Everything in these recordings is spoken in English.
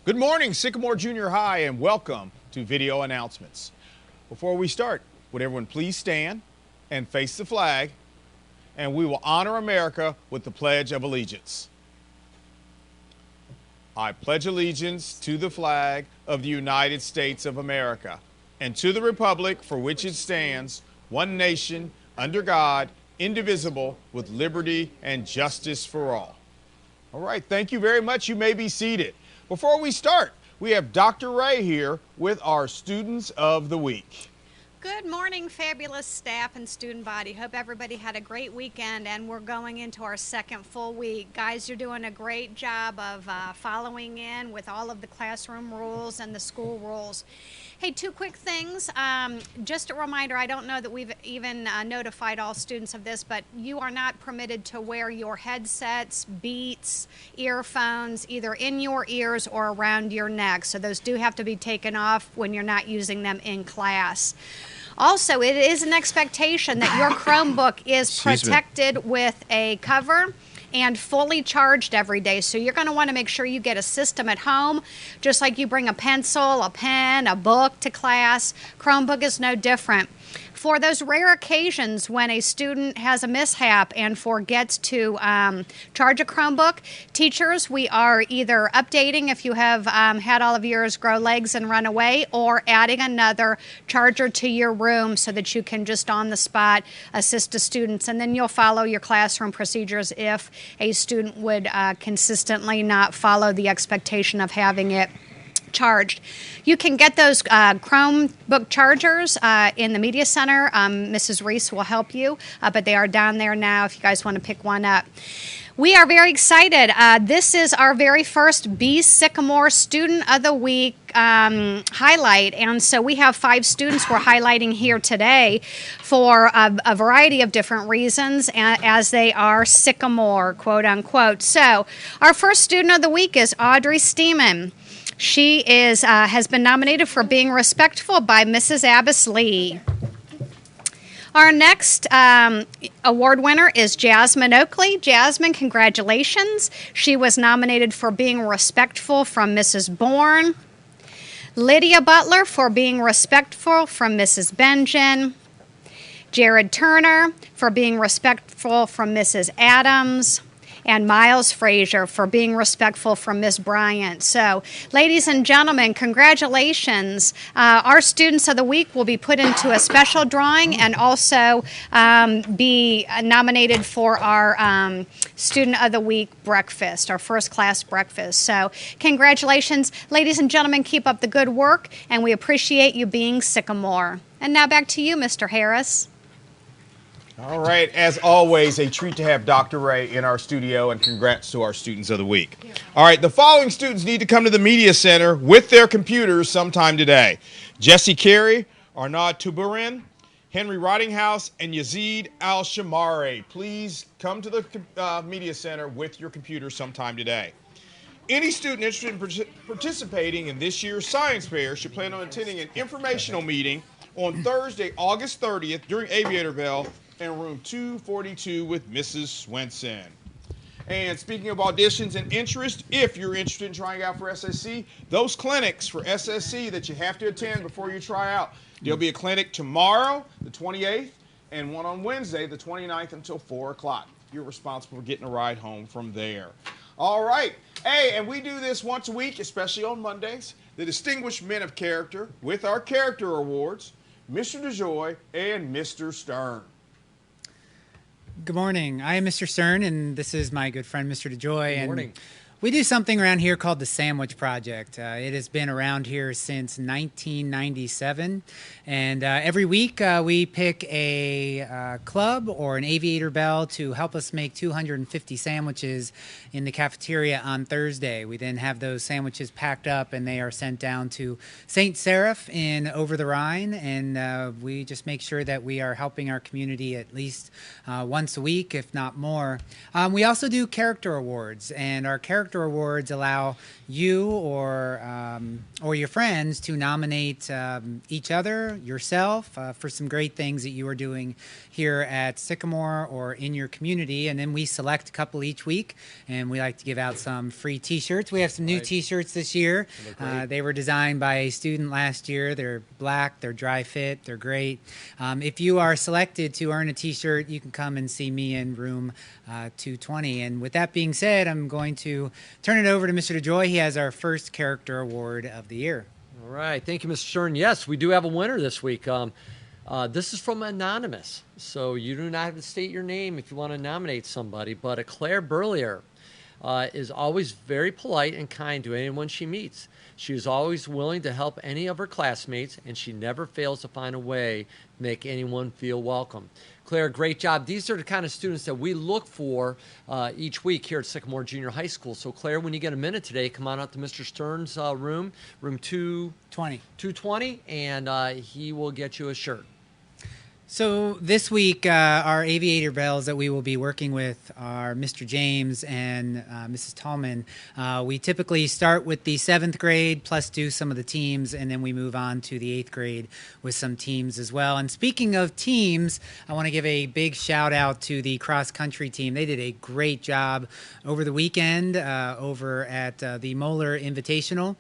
Good morning, Sycamore Junior High, and welcome to Video Announcements. Before we start, would everyone please stand and face the flag, and we will honor America with the Pledge of Allegiance. I pledge allegiance to the flag of the United States of America and to the republic for which it stands, one nation, under God, indivisible, with liberty and justice for all. All right, thank you very much. You may be seated. Before we start, we have Dr. Ray here with our Students of the Week. Good morning, fabulous staff and student body. Hope everybody had a great weekend, and we're going into our second full week. Guys, you're doing a great job of following in with all of the classroom rules and the school rules. Hey, two quick things. Just a reminder, I don't know that we've even notified all students of this, but you are not permitted to wear your headsets, beats, earphones, either in your ears or around your neck. So those do have to be taken off when you're not using them in class. Also, it is an expectation that your Chromebook is protected with a cover and fully charged every day. So you're going to want to make sure you get a system at home, just like you bring a pencil, a pen, a book to class. Chromebook is no different. For those rare occasions when a student has a mishap and forgets to charge a Chromebook, teachers, we are either updating if you have had all of yours grow legs and run away, or adding another charger to your room so that you can just on the spot assist the students. And then you'll follow your classroom procedures if a student would consistently not follow the expectation of having it charged. You can get those Chromebook chargers in the Media Center. Mrs. Reese will help you, but they are down there now if you guys want to pick one up. We are very excited. This is our very first Be Sycamore Student of the Week highlight, and so we have 5 students we're highlighting here today for a variety of different reasons, as they are Sycamore, quote unquote. So our first student of the week is Audrey Steeman. She has been nominated for being respectful by Mrs. Abbas Lee. Our next award winner is Jasmine Oakley. Jasmine, congratulations. She was nominated for being respectful from Mrs. Bourne. Lydia Butler for being respectful from Mrs. Benjen. Jared Turner for being respectful from Mrs. Adams. And Miles Frazier for being respectful from Miss Bryant. So, ladies and gentlemen, congratulations. Our Students of the Week will be put into a special drawing and also be nominated for our Student of the Week breakfast, our first class breakfast. So, congratulations. Ladies and gentlemen, keep up the good work, and we appreciate you being Sycamore. And now back to you, Mr. Harris. All right, as always, a treat to have Dr. Ray in our studio, and congrats to our Students of the Week. All right, the following students need to come to the Media Center with their computers sometime today. Jesse Carey, Arnaud Tuburin, Henry Rottinghouse, and Yazid Al-Shamari. Please come to the Media Center with your computers sometime today. Any student interested in participating in this year's Science Fair should plan on attending an informational meeting on Thursday, August 30th during Aviator Bell in room 242 with Mrs. Swenson. And speaking of auditions and interest, if you're interested in trying out for SSC, those clinics for SSC that you have to attend before you try out, there'll be a clinic tomorrow, the 28th, and one on Wednesday, the 29th, until 4 o'clock. You're responsible for getting a ride home from there. All right. Hey, and we do this once a week, especially on Mondays. The Distinguished Men of Character with our Character Awards, Mr. DeJoy and Mr. Stern. Good morning. I am Mr. Stern, and this is my good friend, Mr. DeJoy. Good morning. We do something around here called the Sandwich Project. It has been around here since 1997, and every week we pick a club or an Aviator Bell to help us make 250 sandwiches in the cafeteria on Thursday. We then have those sandwiches packed up, and they are sent down to St. Seraph in Over the Rhine, and we just make sure that we are helping our community at least once a week, if not more. We also do character awards, and our character character awards allow you or your friends to nominate each other, yourself, for some great things that you are doing here at Sycamore or in your community. And then we select a couple each week, and we like to give out some free T-shirts. We have some new T-shirts this year. They were designed by a student last year. They're black, they're dry fit, they're great. If you are selected to earn a T-shirt, you can come and see me in room 220. And with that being said, I'm going to turn it over to Mr. DeJoy. He has our first character award of the year. All right. Thank you, Mr. Stern. Yes, we do have a winner this week. This is from Anonymous, so you do not have to state your name if you want to nominate somebody, but Claire Burlier is always very polite and kind to anyone she meets. She is always willing to help any of her classmates, and she never fails to find a way to make anyone feel welcome. Claire, great job. These are the kind of students that we look for each week here at Sycamore Junior High School. So, Claire, when you get a minute today, come on out to Mr. Stern's room 220, and he will get you a shirt. So this week, our aviator bells that we will be working with are Mr. James and Mrs. Tallman. We typically start with the 7th grade, plus do some of the teams, and then we move on to the 8th grade with some teams as well. And speaking of teams, I want to give a big shout out to the cross-country team. They did a great job over the weekend over at the Moeller Invitational.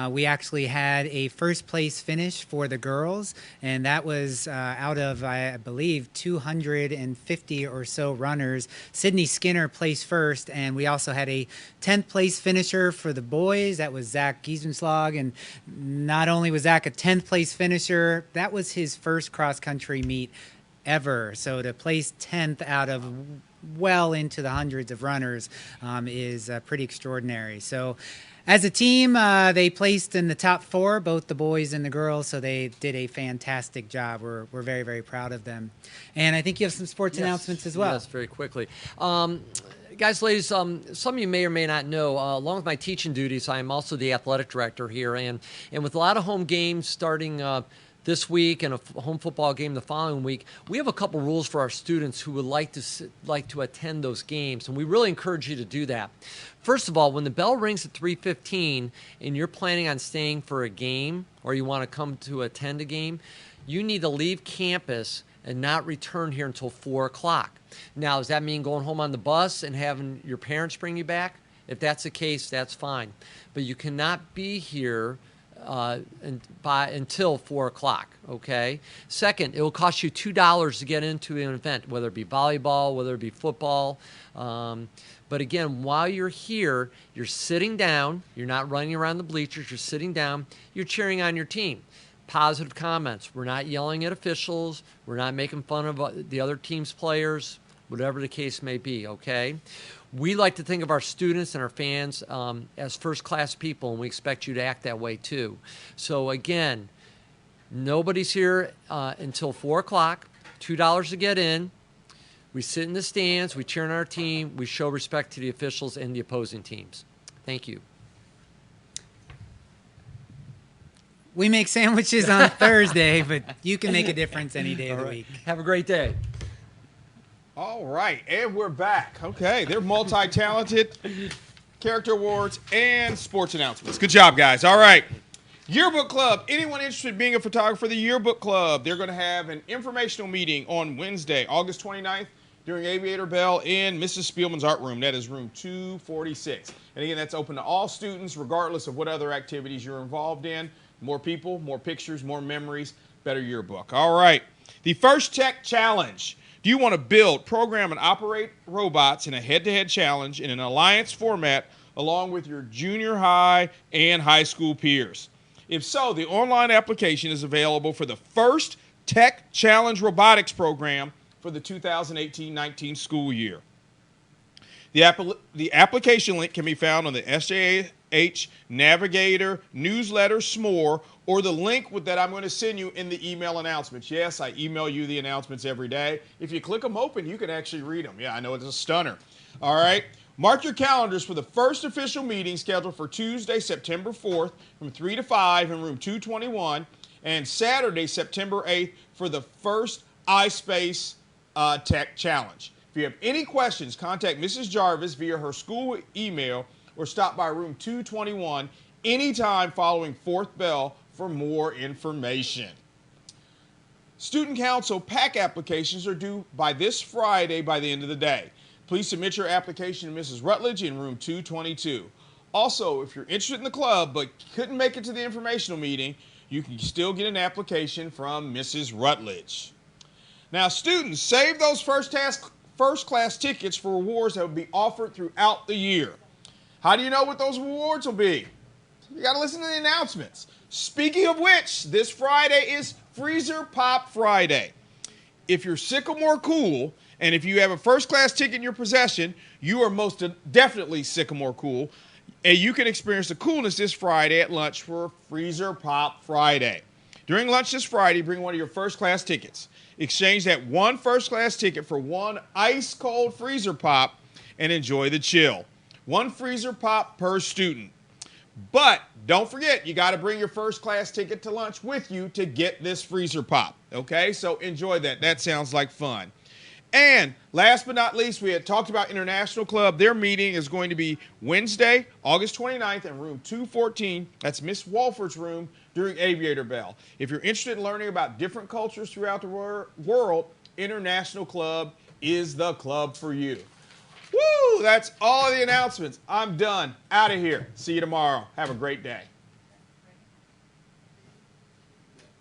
We actually had a first-place finish for the girls, and that was out of, I believe, 250 or so runners. Sydney Skinner placed first, and we also had a 10th place finisher for the boys. That was Zach Giesenslag, and not only was Zach a 10th place finisher, that was his first cross-country meet ever. So to place 10th out of well into the hundreds of runners is pretty extraordinary. So as a team, they placed in the top 4, both the boys and the girls, so they did a fantastic job. We're very, very proud of them. And I think you have some sports announcements as well. Yes, very quickly. Guys, ladies, some of you may or may not know, along with my teaching duties, I am also the athletic director here. And with a lot of home games starting this week and a home football game the following week, we have a couple rules for our students who would like to attend those games, and we really encourage you to do that. First of all, when the bell rings at 3:15 and you're planning on staying for a game or you want to come to attend a game, you need to leave campus and not return here until 4 o'clock. Now, does that mean going home on the bus and having your parents bring you back? If that's the case, that's fine. But you cannot be here until 4 o'clock, okay? Second, it will cost you $2 to get into an event, whether it be volleyball, whether it be football. But again, while you're here, you're sitting down. You're not running around the bleachers. You're sitting down. You're cheering on your team. Positive comments. We're not yelling at officials. We're not making fun of the other team's players, whatever the case may be, okay? We like to think of our students and our fans as first-class people, and we expect you to act that way too. So again, nobody's here until 4 o'clock, $2 to get in. We sit in the stands, we cheer on our team, we show respect to the officials and the opposing teams. Thank you. We make sandwiches on Thursday, but you can make a difference any day of the week. Have a great day. All right, and we're back. Okay, they're multi-talented, character awards, and sports announcements. Good job, guys. All right, Yearbook Club. Anyone interested in being a photographer? The Yearbook Club. They're going to have an informational meeting on Wednesday, August 29th, during Aviator Bell in Mrs. Spielman's art room. That is room 246. And again, that's open to all students, regardless of what other activities you're involved in. More people, more pictures, more memories, better yearbook. All right, the First Tech Challenge. Do you want to build, program, and operate robots in a head-to-head challenge in an alliance format along with your junior high and high school peers? If so, the online application is available for the First Tech Challenge Robotics program for the 2018-19 school year. The application link can be found on the SJH Navigator newsletter SMORE, or the link that I'm going to send you in the email announcements. Yes, I email you the announcements every day. If you click them open, you can actually read them. Yeah, I know it's a stunner. All right. Mark your calendars for the first official meeting scheduled for Tuesday, September 4th from 3 to 5 in room 221, and Saturday, September 8th for the first iSpace Tech Challenge. If you have any questions, contact Mrs. Jarvis via her school email or stop by room 221 anytime following 4th bell for more information. Student Council PAC applications are due by this Friday by the end of the day. Please submit your application to Mrs. Rutledge in room 222. Also, if you're interested in the club but couldn't make it to the informational meeting, you can still get an application from Mrs. Rutledge. Now, students, save those first class tickets for awards that will be offered throughout the year. How do you know what those awards will be? You got to listen to the announcements. Speaking of which, this Friday is Freezer Pop Friday. If you're Sycamore Cool, and if you have a first class ticket in your possession, you are most definitely Sycamore Cool. And you can experience the coolness this Friday at lunch for Freezer Pop Friday. During lunch this Friday, bring one of your first class tickets. Exchange that one first class ticket for one ice cold Freezer Pop and enjoy the chill. One Freezer Pop per student. But don't forget, you got to bring your first class ticket to lunch with you to get this Freezer Pop. Okay, so enjoy that. That sounds like fun. And last but not least, we had talked about International Club. Their meeting is going to be Wednesday, August 29th in room 214. That's Miss Walford's room during Aviator Bell. If you're interested in learning about different cultures throughout the world, International Club is the club for you. Woo! That's all of the announcements. I'm done. Out of here. See you tomorrow. Have a great day.